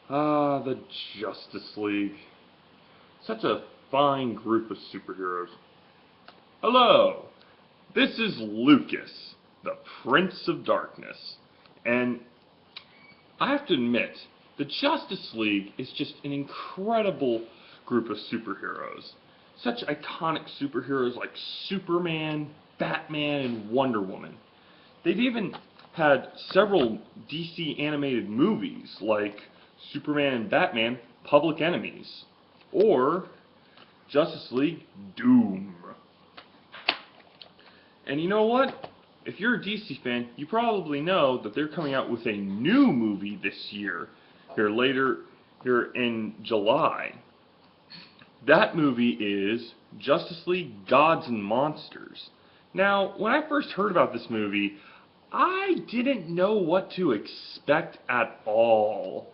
Ah, the Justice League. Such a fine group of superheroes. Hello, this is Lucas, the Prince of Darkness. And I have to admit, the Justice League is just an incredible group of superheroes. Such iconic superheroes like Superman, Batman, and Wonder Woman. They've even had several DC animated movies like Superman and Batman Public Enemies or Justice League Doom. And you know what? If you're a DC fan, you probably know that they're coming out with a new movie this year, here in July. That movie is Justice League Gods and Monsters. Now, when I first heard about this movie, I didn't know what to expect at all.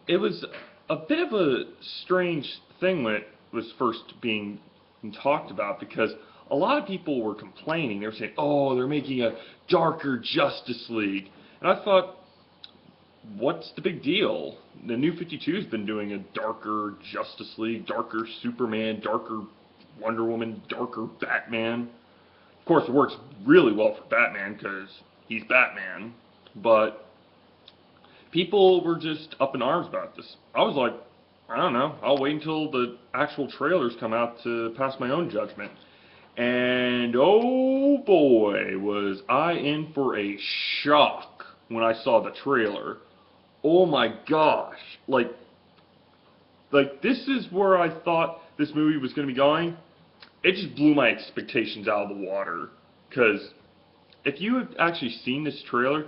It was a bit of a strange thing when it was first being talked about because a lot of people were complaining. They were saying, oh, they're making a darker Justice League. And I thought, what's the big deal? The New 52's been doing a darker Justice League, darker Superman, darker Wonder Woman, darker Batman. Of course, it works really well for Batman because he's Batman. But people were just up in arms about this. I was like, I don't know. I'll wait until the actual trailers come out to pass my own judgment. And oh boy, was I in for a shock when I saw the trailer. Oh my gosh. Like this is where I thought this movie was going to be going. It just blew my expectations out of the water. Because if you have actually seen this trailer,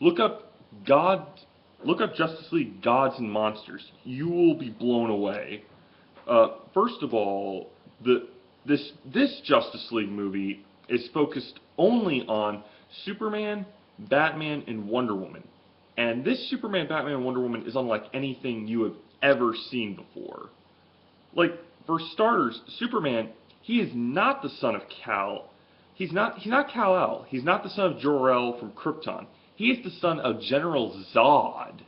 look up Justice League Gods and Monsters. You will be blown away. First of all, this Justice League movie is focused only on Superman, Batman, and Wonder Woman. And this Superman, Batman, and Wonder Woman is unlike anything you have ever seen before. Like, for starters, Superman, he is not the son of Kal. He's not Kal-El. He's not the son of Jor-El from Krypton. He is the son of General Zod.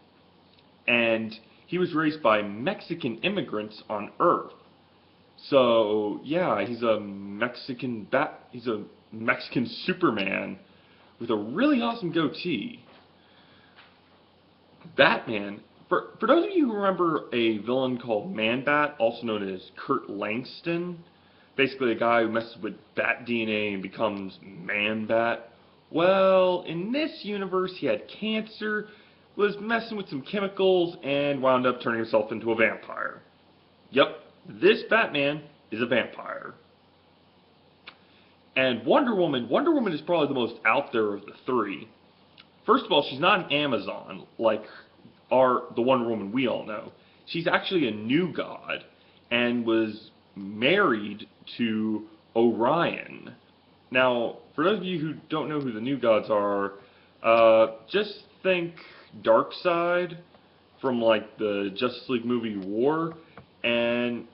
And he was raised by Mexican immigrants on Earth. So, yeah, he's a Mexican Superman with a really awesome goatee. Batman, for those of you who remember a villain called Man-Bat, also known as Kurt Langston, basically a guy who messes with bat DNA and becomes Man-Bat. Well, in this universe, he had cancer, was messing with some chemicals, and wound up turning himself into a vampire. Yep, this Batman is a vampire. And Wonder Woman is probably the most out there of the three. First of all, she's not an Amazon like the Wonder Woman we all know. She's actually a new god and was married to Orion. Now, for those of you who don't know who the new gods are, just think Darkseid from like the Justice League movie War, and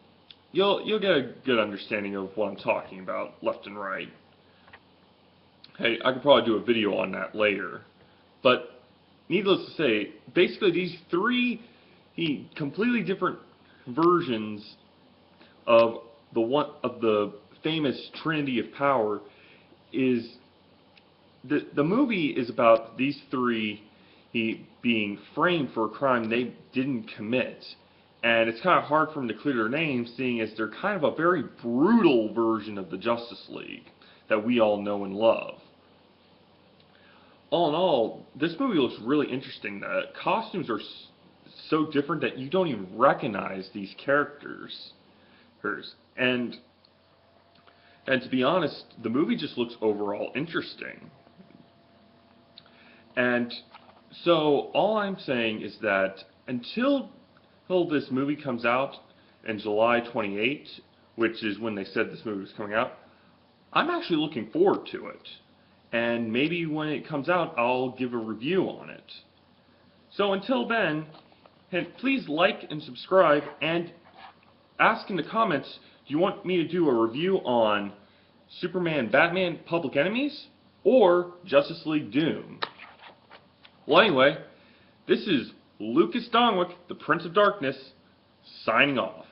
you'll get a good understanding of what I'm talking about left and right. Hey, I could probably do a video on that later. But needless to say, basically these three completely different versions of the famous Trinity of Power is the movie is about these three being framed for a crime they didn't commit. And it's kind of hard for them to clear their names, seeing as they're kind of a very brutal version of the Justice League that we all know and love. All in all, this movie looks really interesting. The costumes are so different that you don't even recognize these characters. And to be honest, the movie just looks overall interesting. And so all I'm saying is that until this movie comes out in July 28th, which is when they said this movie was coming out, I'm actually looking forward to it. And maybe when it comes out, I'll give a review on it. So until then, please like and subscribe, and ask in the comments, do you want me to do a review on Superman, Batman, Public Enemies, or Justice League Doom? Well, anyway, this is Lucas Donwick, the Prince of Darkness, signing off.